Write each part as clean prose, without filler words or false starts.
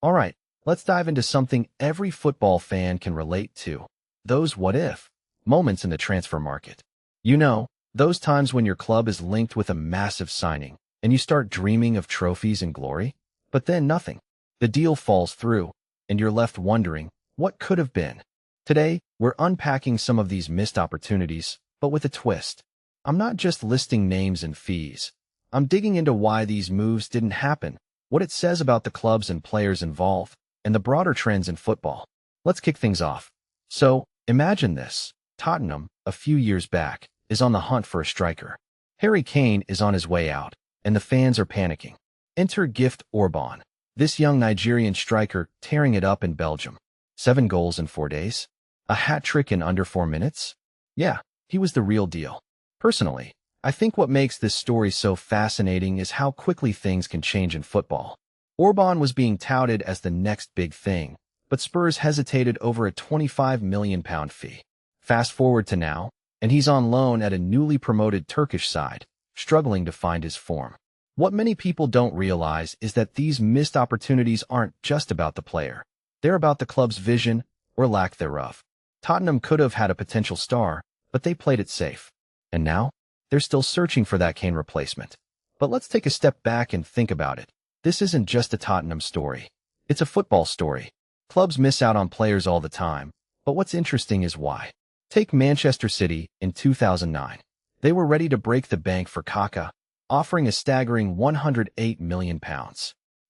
Alright, let's dive into something every football fan can relate to. Those what-if moments in the transfer market. You know, those times when your club is linked with a massive signing, and you start dreaming of trophies and glory, but then nothing. The deal falls through, and you're left wondering, what could have been? Today, we're unpacking some of these missed opportunities, but with a twist. I'm not just listing names and fees. I'm digging into why these moves didn't happen, what it says about the clubs and players involved, and the broader trends in football. Let's kick things off. So, imagine this. Tottenham, a few years back, is on the hunt for a striker. Harry Kane is on his way out, and the fans are panicking. Enter gift Orban, this young Nigerian striker tearing it up in Belgium. 7 goals in 4 days? A hat-trick in under 4 minutes? Yeah, he was the real deal. Personally, I think what makes this story so fascinating is how quickly things can change in football. Orban was being touted as the next big thing, but Spurs hesitated over a £25 million fee. Fast forward to now, and he's on loan at a newly promoted Turkish side, struggling to find his form. What many people don't realize is that these missed opportunities aren't just about the player. They're about the club's vision, or lack thereof. Tottenham could have had a potential star, but they played it safe. And now, they're still searching for that Kane replacement. But let's take a step back and think about it. This isn't just a Tottenham story. It's a football story. Clubs miss out on players all the time, but what's interesting is why. Take Manchester City in 2009. They were ready to break the bank for Kaka, offering a staggering £108 million.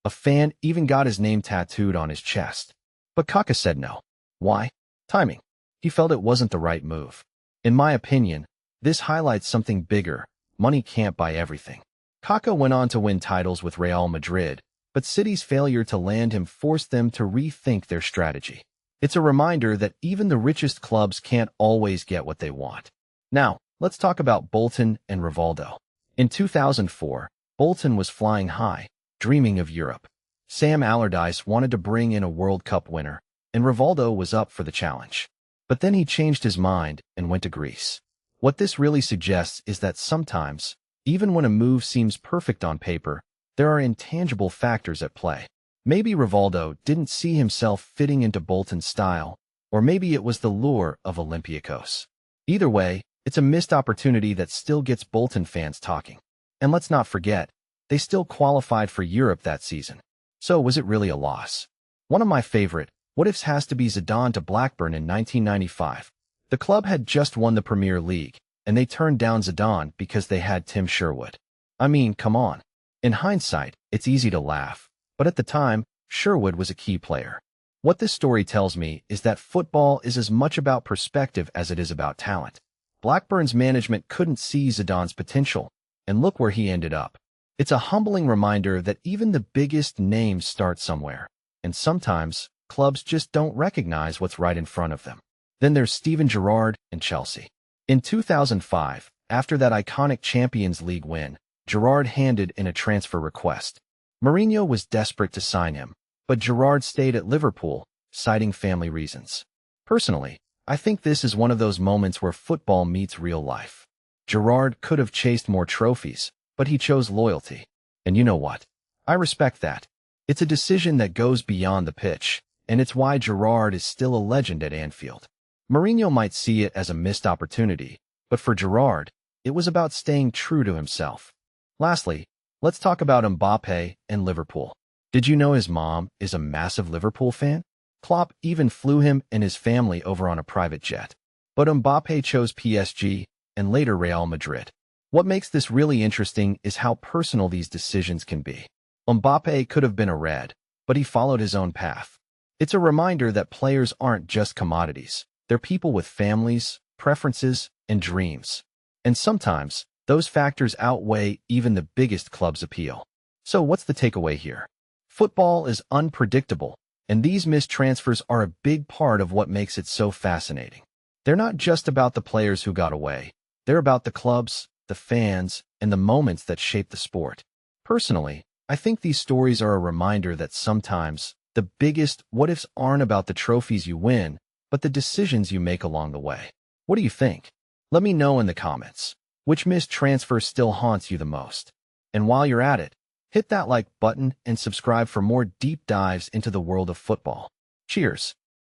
A fan even got his name tattooed on his chest. But Kaka said no. Why? Timing. He felt it wasn't the right move. In my opinion, this highlights something bigger. Money can't buy everything. Kaka went on to win titles with Real Madrid, but City's failure to land him forced them to rethink their strategy. It's a reminder that even the richest clubs can't always get what they want. Now, let's talk about Bolton and Rivaldo. In 2004, Bolton was flying high, dreaming of Europe. Sam Allardyce wanted to bring in a World Cup winner, and Rivaldo was up for the challenge. But then he changed his mind and went to Greece. What this really suggests is that sometimes, even when a move seems perfect on paper, there are intangible factors at play. Maybe Rivaldo didn't see himself fitting into Bolton's style, or maybe it was the lure of Olympiakos. Either way, it's a missed opportunity that still gets Bolton fans talking. And let's not forget, they still qualified for Europe that season. So was it really a loss? One of my favorite what-ifs has to be Zidane to Blackburn in 1995. The club had just won the Premier League, and they turned down Zidane because they had Tim Sherwood. I mean, come on. In hindsight, it's easy to laugh, but at the time, Sherwood was a key player. What this story tells me is that football is as much about perspective as it is about talent. Blackburn's management couldn't see Zidane's potential, and look where he ended up. It's a humbling reminder that even the biggest names start somewhere, and sometimes, clubs just don't recognize what's right in front of them. Then there's Steven Gerrard and Chelsea. In 2005, after that iconic Champions League win, Gerrard handed in a transfer request. Mourinho was desperate to sign him, but Gerrard stayed at Liverpool, citing family reasons. Personally, I think this is one of those moments where football meets real life. Gerrard could have chased more trophies, but he chose loyalty. And you know what? I respect that. It's a decision that goes beyond the pitch, and it's why Gerrard is still a legend at Anfield. Mourinho might see it as a missed opportunity, but for Gerrard, it was about staying true to himself. Lastly, let's talk about Mbappe and Liverpool. Did you know his mom is a massive Liverpool fan? Klopp even flew him and his family over on a private jet. But Mbappe chose PSG and later Real Madrid. What makes this really interesting is how personal these decisions can be. Mbappe could have been a red, but he followed his own path. It's a reminder that players aren't just commodities. They're people with families, preferences, and dreams. And sometimes, those factors outweigh even the biggest club's appeal. So what's the takeaway here? Football is unpredictable, and these missed transfers are a big part of what makes it so fascinating. They're not just about the players who got away. They're about the clubs, the fans, and the moments that shape the sport. Personally, I think these stories are a reminder that sometimes the biggest what-ifs aren't about the trophies you win, but the decisions you make along the way. What do you think? Let me know in the comments. Which missed transfer still haunts you the most? And while you're at it, Hit that like button and subscribe for more deep dives into the world of football. Cheers!